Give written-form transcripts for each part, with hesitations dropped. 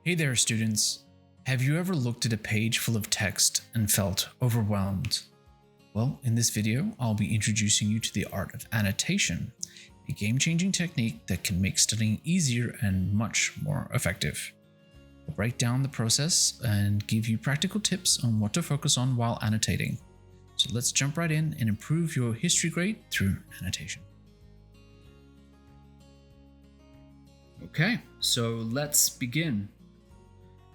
Hey there, students. Have you ever looked at a page full of text and felt overwhelmed? Well, in this video, I'll be introducing you to the art of annotation, a game-changing technique that can make studying easier and much more effective. I'll break down the process and give you practical tips on what to focus on while annotating. So let's jump right in and improve your history grade through annotation. Okay, so let's begin.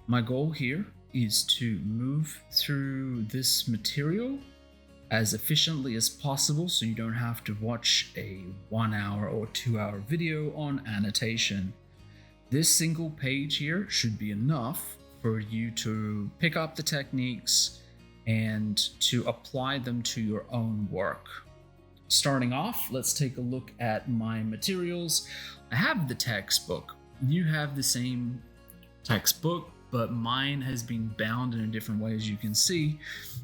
My goal here is to move through this material as efficiently as possible so you don't have to watch a 1 hour or 2 hour video on annotation. This single page here should be enough for you to pick up the techniques and to apply them to your own work. Starting off, let's take a look at my materials. I have the textbook. You have the same textbook, but mine has been bound in a different way, as you can see,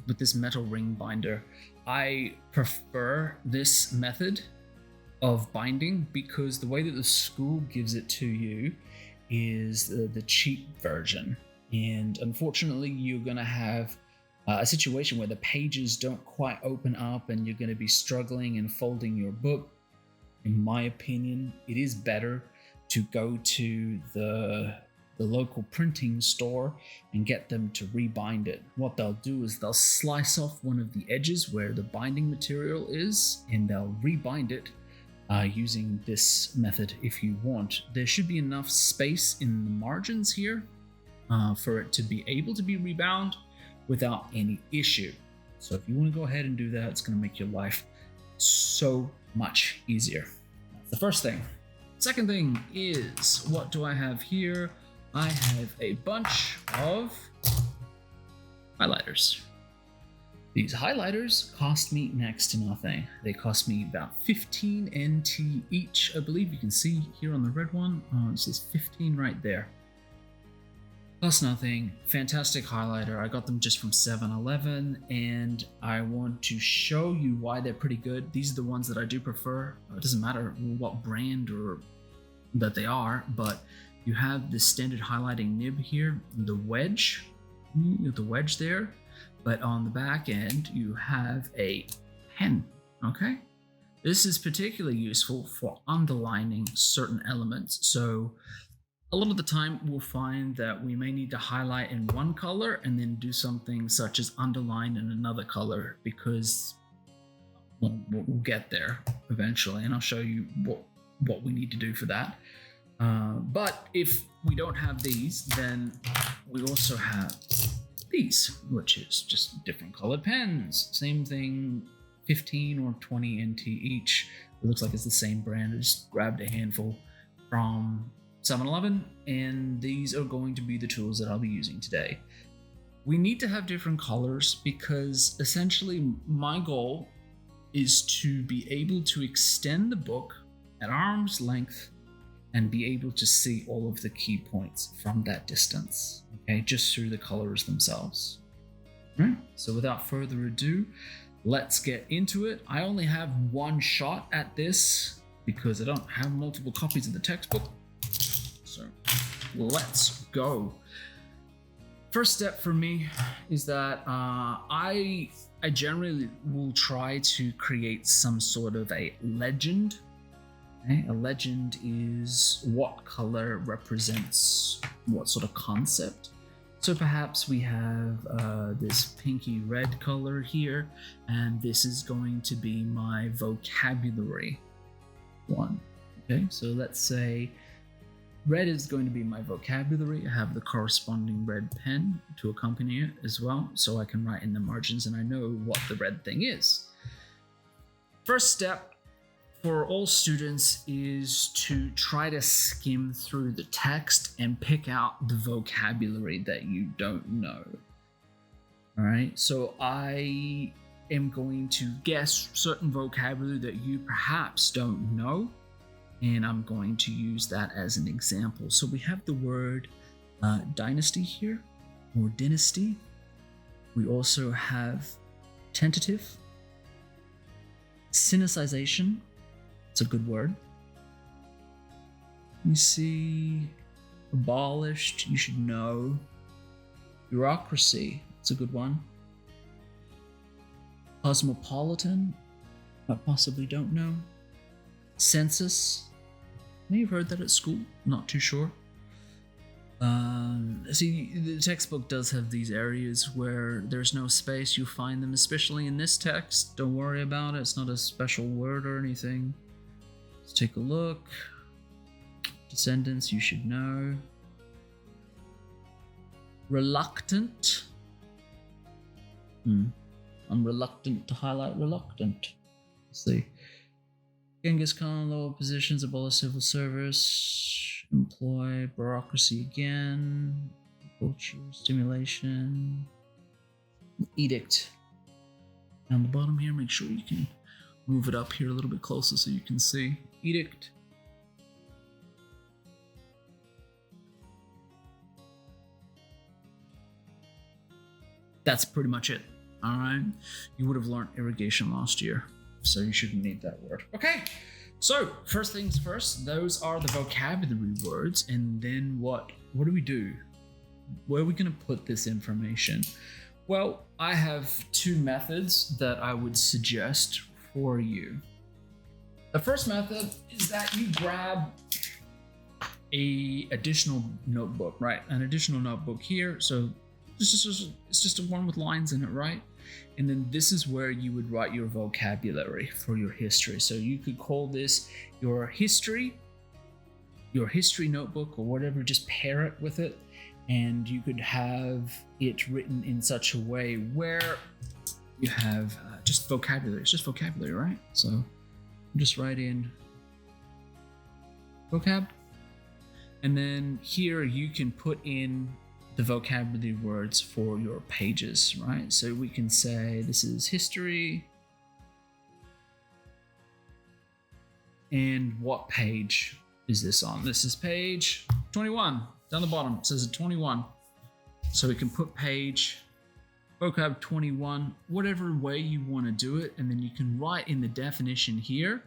with this metal ring binder. I prefer this method of binding because the way that the school gives it to you is the cheap version. And unfortunately, you're gonna have a situation where the pages don't quite open up and you're gonna be struggling and folding your book. In my opinion, it is better to go to the local printing store and get them to rebind it. What they'll do is they'll slice off one of the edges where the binding material is and they'll rebind it using this method if you want. There should be enough space in the margins here for it to be able to be rebound without any issue. So if you want to go ahead and do that, it's going to make your life so much easier. That's the first thing. Second thing is, what do I have here? I have a bunch of highlighters. These highlighters cost me next to nothing. They cost me about 15 NT each. I believe you can see here on the red one, it says 15 right there. Cost nothing, fantastic highlighter. I got them just from 7-Eleven and I want to show you why they're pretty good. These are the ones that I do prefer. It doesn't matter what brand or that they are, but you have the standard highlighting nib here, the wedge there, but on the back end you have a pen, okay? This is particularly useful for underlining certain elements. So a lot of the time we'll find that we may need to highlight in one color and then do something such as underline in another color because we'll get there eventually, and I'll show you what we need to do for that. But if we don't have these, then we also have these, which is just different colored pens. Same thing, 15 or 20 NT each. It looks like it's the same brand. I just grabbed a handful from 7-Eleven, and these are going to be the tools that I'll be using today. We need to have different colors because essentially my goal is to be able to extend the book at arm's length and be able to see all of the key points from that distance, okay, just through the colors themselves. All right, so without further ado, let's get into it. I only have one shot at this because I don't have multiple copies of the textbook. So let's go. First step for me is that I generally will try to create some sort of a legend. Okay? A legend is what color represents what sort of concept. So perhaps we have this pinky red color here, and this is going to be my vocabulary one. Okay, so let's say red is going to be my vocabulary. I have the corresponding red pen to accompany it as well, so I can write in the margins and I know what the red thing is. First step for all students is to try to skim through the text and pick out the vocabulary that you don't know. All right, so I am going to guess certain vocabulary that you perhaps don't know, and I'm going to use that as an example. So we have the word dynasty here, or dynasty. We also have tentative, synicization. It's a good word. You see Abolished, you should know. Bureaucracy, it's a good one. Cosmopolitan, I possibly don't know. Census, may have heard that at school, not too sure. See, the textbook does have these areas where there's no space. You find them, especially in this text. Don't worry about it. It's not a special word or anything. Let's take a look. Descendants, you should know. Reluctant. I'm reluctant to highlight reluctant. Let's see. Genghis Khan, lower positions, abolish civil service, employ bureaucracy again, culture, stimulation, edict. Down the bottom here, make sure you can move it up here a little bit closer so you can see. Edict. That's pretty much it. All right. You would have learned irrigation last year, so you shouldn't need that word. Okay. So first things first, those are the vocabulary words. And then what do we do? Where are we going to put this information? Well, I have two methods that I would suggest for you. The first method is that you grab a additional notebook, right? An additional notebook here. So it's just a one with lines in it, right? And then this is where you would write your vocabulary for your history. So you could call this your history notebook or whatever, just pair it with it. And you could have it written in such a way where you have just vocabulary. It's just vocabulary, right? So just write in vocab. And then here you can put in the vocabulary words for your pages, right? So we can say this is history. And what page is this on? This is page 21. Down the bottom, it says 21. So we can put page, vocab 21, whatever way you want to do it. And then you can write in the definition here,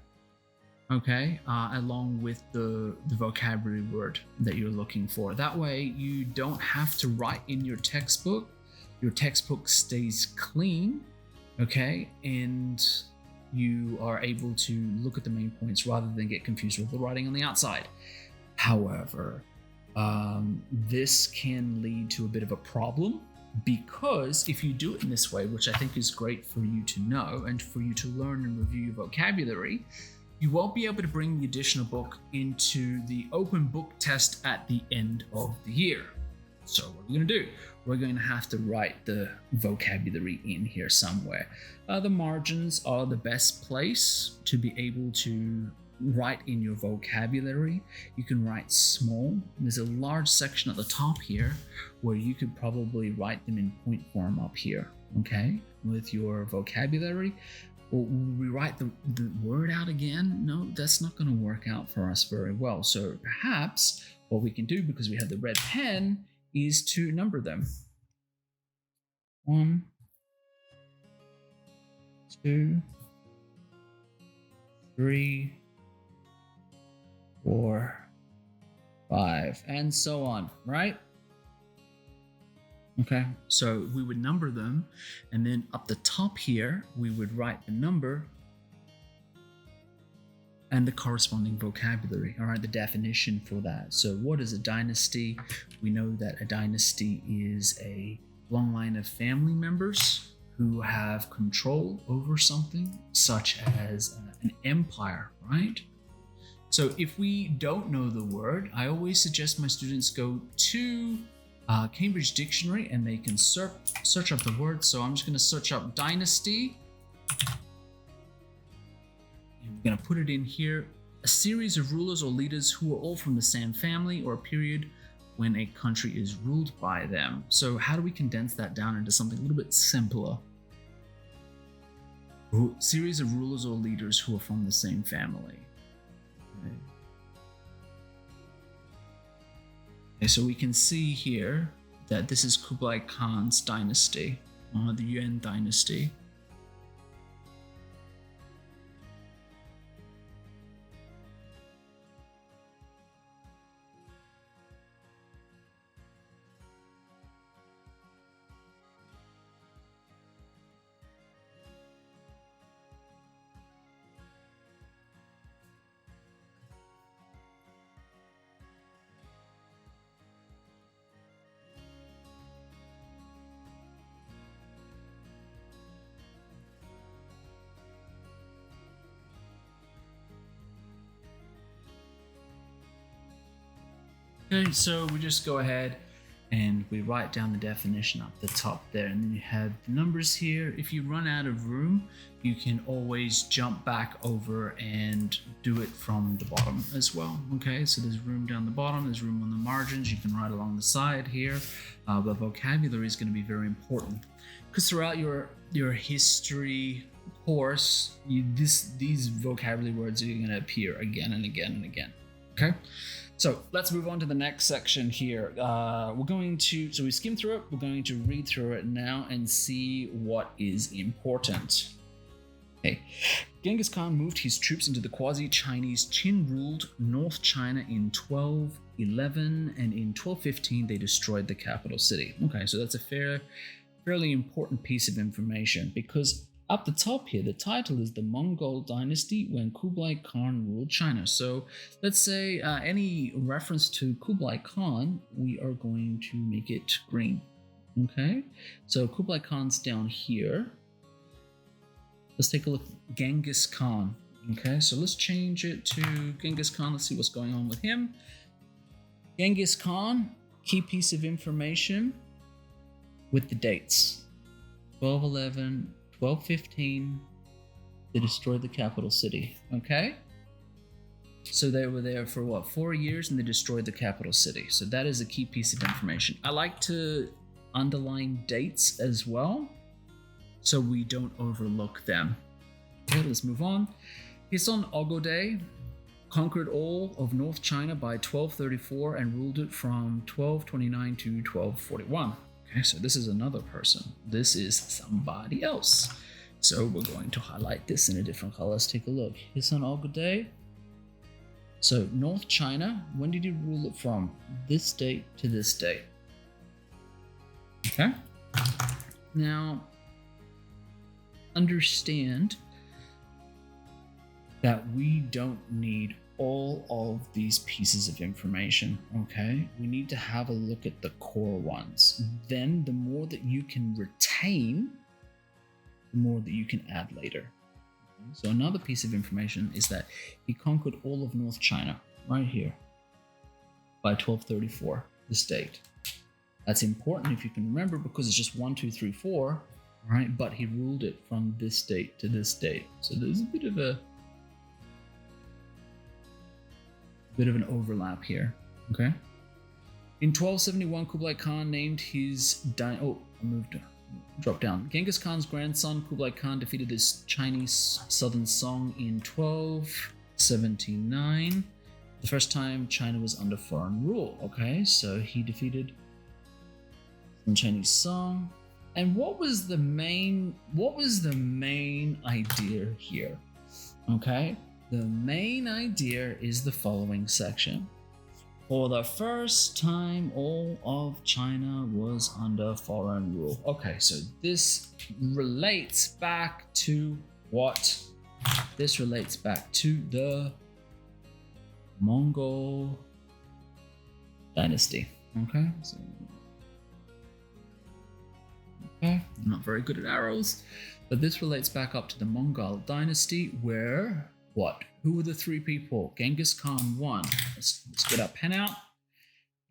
okay, along with the vocabulary word that you're looking for. That way you don't have to write in your textbook. Your textbook stays clean, okay, and you are able to look at the main points rather than get confused with the writing on the outside. However, this can lead to a bit of a problem, because if you do it in this way, which I think is great for you to know and for you to learn and review your vocabulary, you won't be able to bring the additional book into the open book test at the end of the year. So what are we going to do? We're going to have to write the vocabulary in here somewhere. The margins are the best place to be able to write in your vocabulary. You can write small. There's a large section at the top here where you could probably write them in point form up here, okay, with your vocabulary. Will we write the word out again? No, that's not going to work out for us very well. So perhaps what we can do, because we have the red pen, is to number them. 1, 2, 3, 4, 5, and so on, right? Okay, so we would number them, and then up the top here, we would write the number and the corresponding vocabulary, all right, the definition for that. So what is a dynasty? We know that a dynasty is a long line of family members who have control over something, such as an empire, right? So if we don't know the word, I always suggest my students go to Cambridge Dictionary and they can search up the word. So I'm just going to search up dynasty. And we're going to put it in here. A series of rulers or leaders who are all from the same family or a period when a country is ruled by them. So how do we condense that down into something a little bit simpler? Series of rulers or leaders who are from the same family. Okay, so we can see here that this is Kublai Khan's dynasty, the Yuan dynasty. Okay, so we just go ahead and we write down the definition up the top there, and then you have the numbers here. If you run out of room, you can always jump back over and do it from the bottom as well. Okay, so there's room down the bottom, there's room on the margins, you can write along the side here, but vocabulary is going to be very important because throughout your history course, these vocabulary words are going to appear again and again and again. Okay, so let's move on to the next section here. So we skim through it, we're going to read through it now and see what is important. Okay, Genghis Khan moved his troops into the quasi-Chinese Qin-ruled North China in 1211, and in 1215 they destroyed the capital city. Okay, so that's a fairly important piece of information because up the top here, the title is The Mongol Dynasty When Kublai Khan Ruled China. So let's say any reference to Kublai Khan, we are going to make it green. Okay, so Kublai Khan's down here. Let's take a look at Genghis Khan. Okay, so let's change it to Genghis Khan. Let's see what's going on with him. Genghis Khan, key piece of information with the dates. 1211, 1215, they destroyed the capital city. Okay, so they were there for what, 4 years, and they destroyed the capital city. So that is a key piece of information. I like to underline dates as well so we don't overlook them. Okay, let's move on. Hisan Ogode conquered all of North China by 1234 and ruled it from 1229 to 1241. Okay, so this is another person. This is somebody else. So we're going to highlight this in a different color. Let's take a look. Hisan Ogode. So North China, when did he rule it from? This date to this date. Okay. Now, understand that we don't need all of these pieces of information, okay? We need to have a look at the core ones. Then the more that you can retain, the more that you can add later. Okay? So another piece of information is that he conquered all of North China, right here, by 1234, this date. That's important if you can remember because it's just 1, 2, 3, 4, right? But he ruled it from this date to this date. So there's a bit of an overlap here. Okay. In 1271, Kublai Khan named his drop down. Genghis Khan's grandson Kublai Khan defeated this Chinese southern Song in 1279. The first time China was under foreign rule. Okay, so he defeated the Chinese Song. And what was the main idea here? Okay. The main idea is the following section. For the first time, all of China was under foreign rule. Okay, so this relates back to what? This relates back to the Mongol dynasty. Okay, I'm not very good at arrows, but this relates back up to the Mongol dynasty where what? Who were the three people? Genghis Khan won. Let's get our pen out.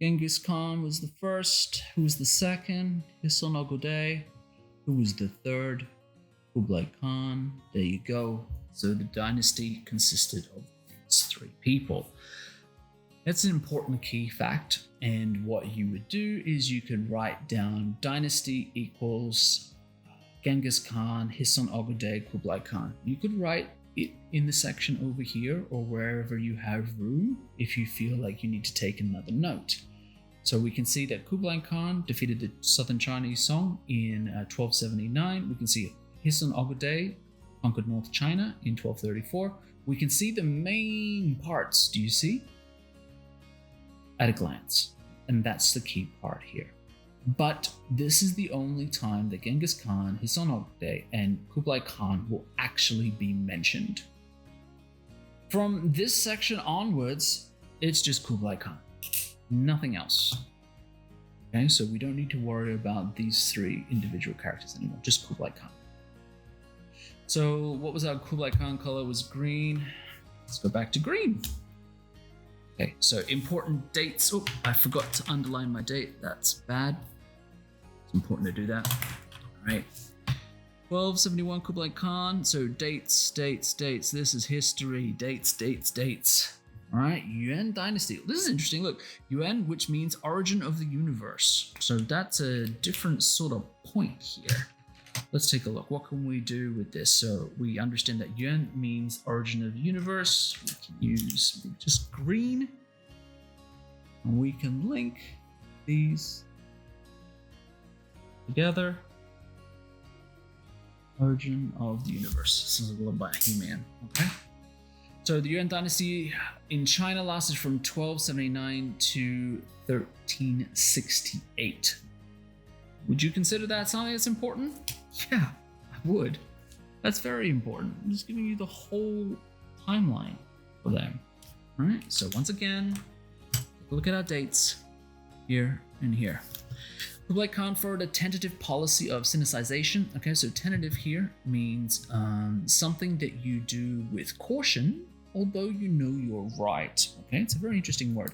Genghis Khan was the first. Who was the second? Hisan Ogode. Who was the third? Kublai Khan. There you go. So the dynasty consisted of these three people. That's an important key fact. And what you would do is you could write down dynasty equals Genghis Khan, Hisan Ogode, Kublai Khan. You could write it in the section over here or wherever you have room if you feel like you need to take another note. So we can see that Kublai Khan defeated the Southern Chinese Song in 1279. We can see Hisan Ogode conquered North China in 1234. We can see the main parts, do you see? At a glance. And that's the key part here. But this is the only time that Genghis Khan, Hisan Ogode, and Kublai Khan will actually be mentioned. From this section onwards, it's just Kublai Khan. Nothing else. Okay, so we don't need to worry about these three individual characters anymore, just Kublai Khan. So what was our Kublai Khan color? Was green. Let's go back to green. Okay, so important dates. Oh, I forgot to underline my date. That's bad. It's important to do that. All right. 1271 Kublai Khan. So dates. This is history. Dates. All right, Yuan Dynasty. This is interesting. Look, Yuan, which means origin of the universe. So that's a different sort of point here. Let's take a look. What can we do with this? So we understand that Yuan means origin of the universe. We can use just green. And we can link these together. Origin of the universe. This is a little by He-Man, okay? So the Yuan dynasty in China lasted from 1279 to 1368. Would you consider that something that's important? Yeah, I would. That's very important. I'm just giving you the whole timeline for them. All right, so once again, take a look at our dates here and here. Kublai Khan followed a tentative policy of Sinicization. Okay, so tentative here means something that you do with caution, although you know you're right. Okay, it's a very interesting word.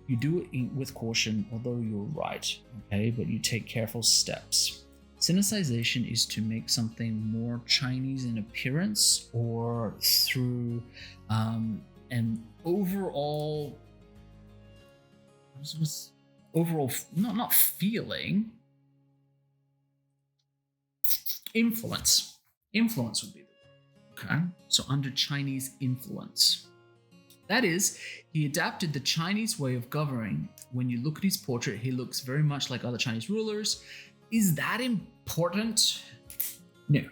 You do it with caution, although you're right. Okay, but you take careful steps. Sinicization is to make something more Chinese in appearance or through an overall not feeling, influence would be the word. Okay, so under Chinese influence, that is, he adapted the Chinese way of governing. When you look at his portrait, he looks very much like other Chinese rulers. Is that important? No,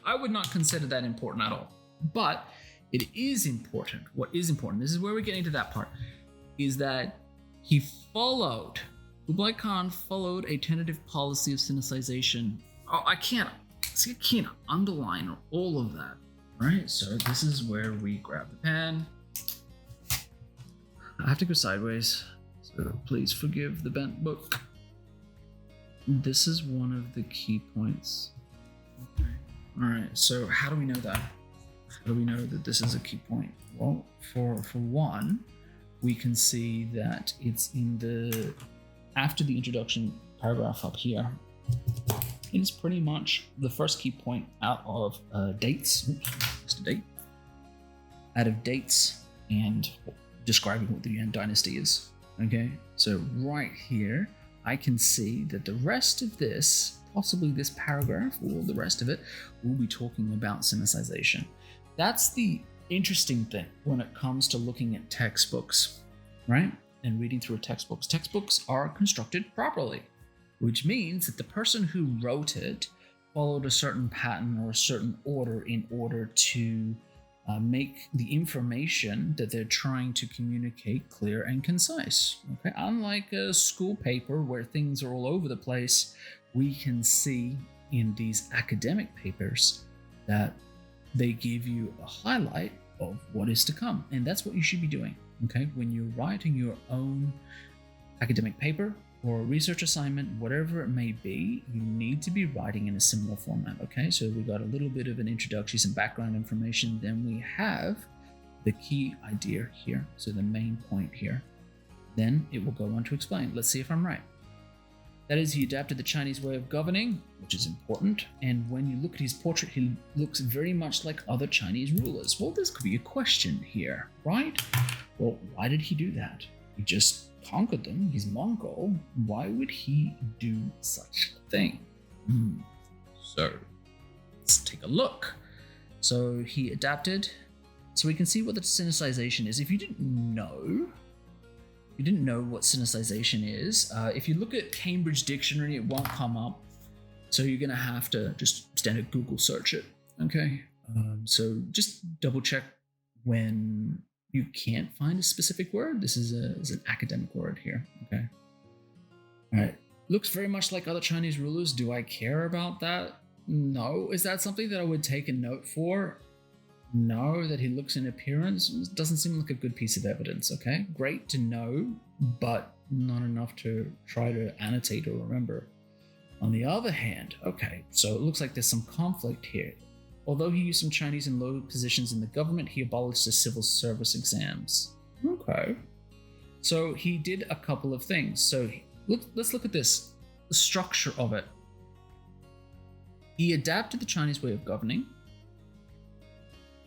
I would not consider that important at all, but it is important. What is important, this is where we're getting to that part, is that Kublai Khan followed a tentative policy of Sinicization. Oh, I can't underline all of that, right? So this is where we grab the pen. I have to go sideways, so please forgive the bent book. This is one of the key points. Okay. All right, so how do we know that? How do we know that this is a key point? Well, for one, we can see that it's after the introduction paragraph up here. It is pretty much the first key point out of dates. Oops, just a date. Out of dates and describing what the Yuan dynasty is. Okay, so right here, I can see that the rest of this, possibly this paragraph or the rest of it, will be talking about Sinicization. That's the interesting thing when it comes to looking at textbooks, right? And reading through textbooks. Textbooks are constructed properly, which means that the person who wrote it followed a certain pattern or a certain order in order to make the information that they're trying to communicate clear and concise. Okay, unlike a school paper where things are all over the place, we can see in these academic papers that they give you a highlight of what is to come, and that's what you should be doing. Okay, when you're writing your own academic paper or research assignment, whatever it may be, you need to be writing in a similar format. Okay, so we got a little bit of an introduction, some background information, then we have the key idea here, so the main point here. Then it will go on to explain. Let's see if I'm right. That is, he adapted the Chinese way of governing, which is important, and when you look at his portrait, he looks very much like other Chinese rulers. Well, this could be a question here, right? Well, why did he do that? He just conquered them. He's Mongol. Why would he do such a thing? So let's take a look. So he adapted. So we can see what the Sinicization is. If you didn't know what Sinicization is, if you look at Cambridge Dictionary, it won't come up. So you're gonna have to just standard Google search it. Okay. So just double check when you can't find a specific word. This is an academic word here. Okay. All right. Looks very much like other Chinese rulers. Do I care about that? No. Is that something that I would take a note for? No. That he looks in appearance doesn't seem like a good piece of evidence. Okay. Great to know, but not enough to try to annotate or remember. On the other hand, okay, so it looks like there's some conflict here. Although he used some Chinese in low positions in the government, he abolished the civil service exams. Okay. So he did a couple of things. So let's look at this, the structure of it. He adapted the Chinese way of governing.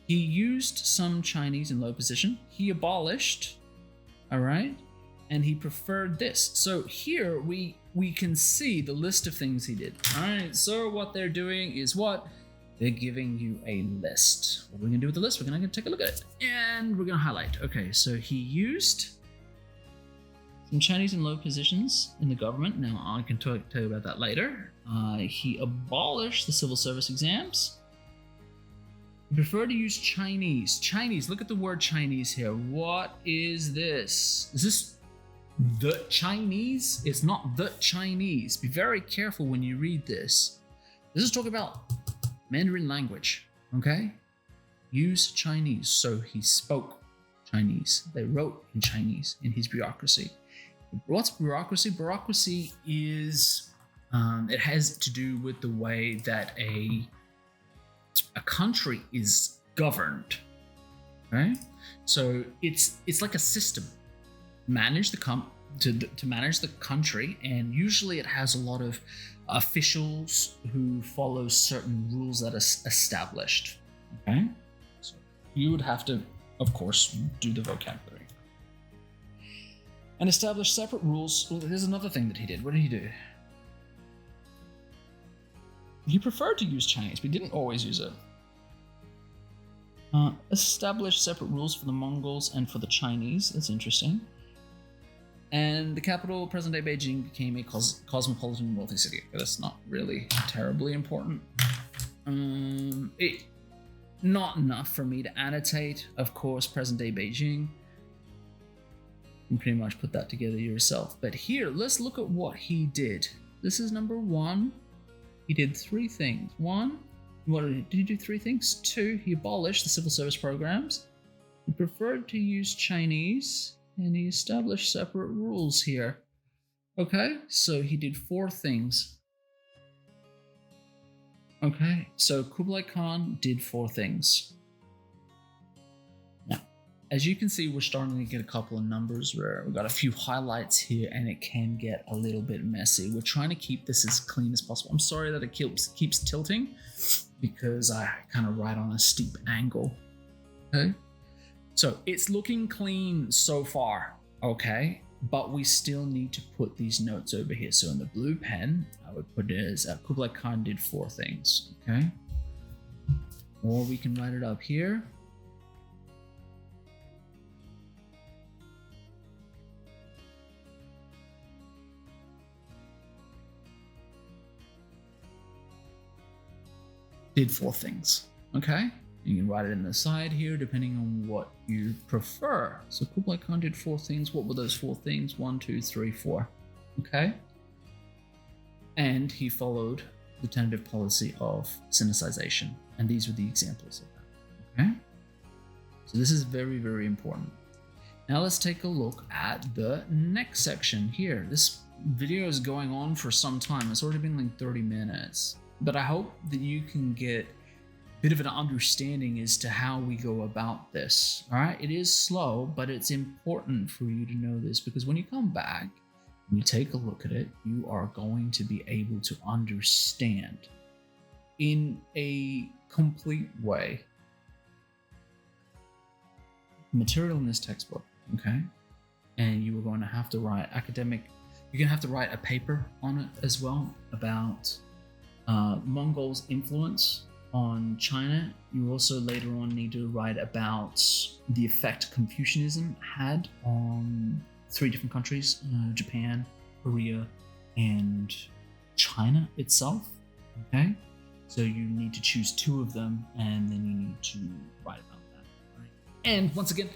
He used some Chinese in low position. He abolished, all right? And he preferred this. So here we can see the list of things he did. All right, so what they're doing is what? They're giving you a list. What are we gonna do with the list? We're gonna take a look at it. And we're gonna highlight. Okay, so he used some Chinese in low positions in the government. Now I can tell you about that later. He abolished the civil service exams. He preferred to use Chinese. Chinese, look at the word Chinese here. What is this? Is this the Chinese? It's not the Chinese. Be very careful when you read this. This is talking about Mandarin language, okay? Use Chinese. So he spoke Chinese. They wrote in Chinese in his bureaucracy. What's bureaucracy? Bureaucracy is, it has to do with the way that a country is governed, right? So it's like a system. Manage the to manage the country, and usually it has a lot of officials who follow certain rules that are established. Okay, so you would have to, of course, do the vocabulary and establish separate rules. Well, here's another thing that he did. What did he do? He preferred to use Chinese, but he didn't always use it. Establish separate rules for the Mongols and for the Chinese. That's interesting. And the capital, present-day Beijing, became a cosmopolitan wealthy city. That's not really terribly important. Not enough for me to annotate. Of course, present-day Beijing. You can pretty much put that together yourself. But here, let's look at what he did. This is number one. He did three things. One, did he do three things? Two, he abolished the civil service programs. He preferred to use Chinese. And he established separate rules here. Okay, so he did four things. Okay, so Kublai Khan did four things. Now, as you can see, we're starting to get a couple of numbers where we've got a few highlights here, and it can get a little bit messy. We're trying to keep this as clean as possible. I'm sorry that it keeps tilting, because I kind of write on a steep angle. Okay. So it's looking clean so far, okay? But we still need to put these notes over here. So in the blue pen, I would put it as Kublai Khan did four things, okay? Or we can write it up here. Did four things, okay? You can write it in the side here, depending on what you prefer. So Kublai Khan did four things. What were those four things? 1, 2, 3, 4. Okay. And he followed the tentative policy of Sinicization. And these were the examples of that. Okay. So this is very, very important. Now let's take a look at the next section here. This video is going on for some time. It's already been like 30 minutes. But I hope that you can get bit of an understanding as to how we go about this. All right, it is slow, but it's important for you to know this, because when you come back and you take a look at it, you are going to be able to understand in a complete way the material in this textbook. Okay, and you are going to have to write you're going to have to write a paper on it as well about Mongols' influence on China. You also later on need to write about the effect Confucianism had on three different countries, Japan, Korea, and China itself. Okay, so you need to choose two of them, and then you need to write about that. Right? And once again,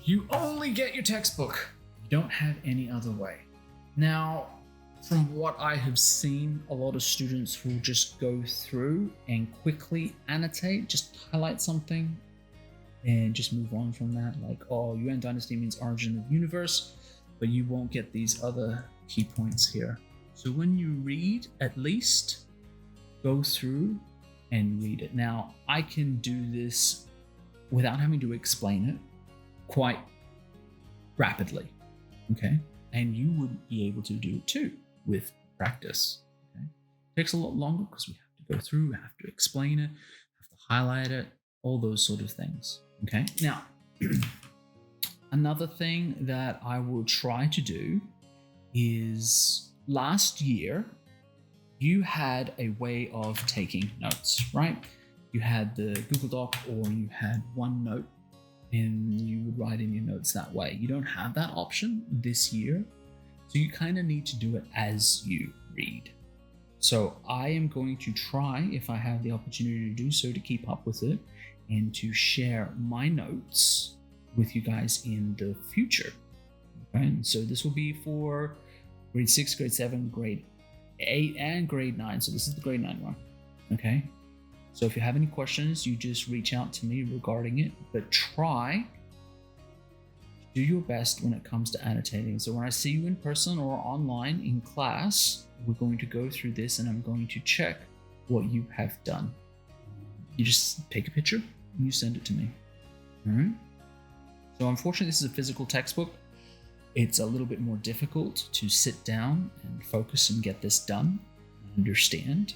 you only get your textbook. You don't have any other way. Now, from what I have seen, a lot of students will just go through and quickly annotate, just highlight something and just move on from that. Like, oh, Yuan Dynasty means origin of universe, but you won't get these other key points here. So when you read, at least go through and read it. Now, I can do this without having to explain it quite rapidly. Okay, and you would be able to do it too with practice. Okay, it takes a lot longer because we have to go through, have to explain it, have to highlight it, all those sort of things. Okay, now another thing that I will try to do is last year you had a way of taking notes, right? You had the Google Doc or you had OneNote and you would write in your notes that way. You don't have that option this year, so you kind of need to do it as you read. So I am going to try, if I have the opportunity to do so, to keep up with it and to share my notes with you guys in the future. Okay? And so this will be for grade 6, grade 7, grade 8, and grade 9. So this is the grade 9 one. Okay? So if you have any questions, you just reach out to me regarding it, but try to do your best when it comes to annotating. So when I see you in person or online in class, we're going to go through this and I'm going to check what you have done. You just take a picture and you send it to me. All right? So unfortunately, this is a physical textbook. It's a little bit more difficult to sit down and focus and get this done and understand.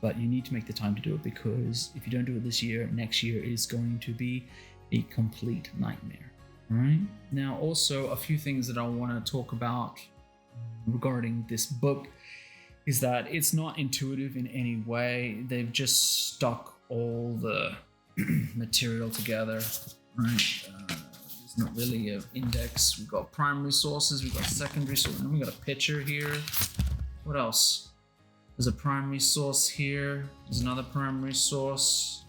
But you need to make the time to do it, because if you don't do it this year, next year is going to be a complete nightmare. All right. Now, also a few things that I want to talk about regarding this book is that it's not intuitive in any way. They've just stuck all the material together, right? There's not really an index. We've got primary sources, we've got secondary sources, and we've got a picture here. What else? There's a primary source here. There's another primary source.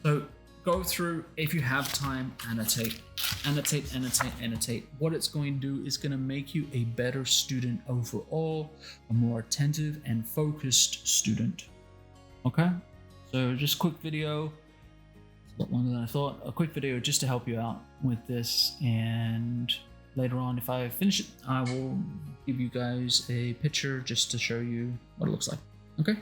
So go through, if you have time, annotate. Annotate, annotate, annotate. What it's going to do is going to make you a better student overall, a more attentive and focused student. Okay? So just a quick video. It's a lot longer than I thought. A quick video just to help you out with this, and later on, if I finish it, I will give you guys a picture just to show you what it looks like. Okay?